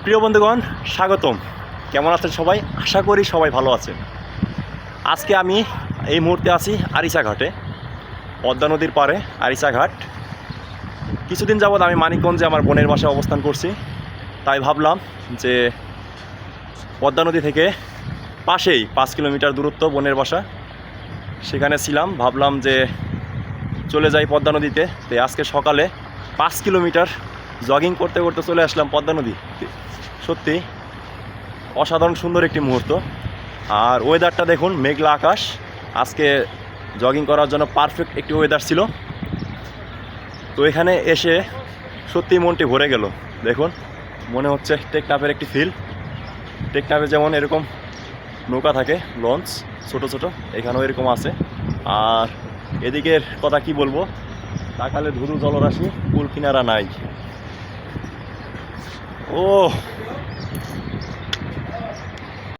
প্রিয় বন্ধুগণ, স্বাগতম। কেমন আছেন সবাই? আশা করি সবাই ভালো আছেন। আজকে আমি এই মুহূর্তে আছি আরিচা ঘাটে, পদ্মা নদীর পাড়ে আরিচা ঘাট। কিছুদিন যাবৎ আমি মানিকগঞ্জে আমার বোনের বাসায় অবস্থান করছি, তাই ভাবলাম যে পদ্মা নদী থেকে পাশেই 5 কিলোমিটার দূরত্ব বোনের বাসা, সেখানে ছিলাম। ভাবলাম যে চলে যাই পদ্মা নদীতে। তো আজকে সকালে 5 কিলোমিটার জগিং করতে করতে চলে আসলাম পদ্মা নদী। সত্যি অসাধারণ সুন্দর একটি মুহূর্ত। আর ওয়েদারটা দেখুন, মেঘলা আকাশ। আজকে জগিং করার জন্য পারফেক্ট একটি ওয়েদার ছিল। তো এখানে এসে সত্যি মনটি ভরে গেল। দেখুন, মনে হচ্ছে টেকনাফের একটি ফিল। টেকনাফে যেমন এরকম নৌকা থাকে, লঞ্চ ছোট ছোট, এখানেও এরকম আছে। আর এদিকের কথা কি বলবো, তাকালে ধুধু জলরাশি, কুল কিনারা নাই। ও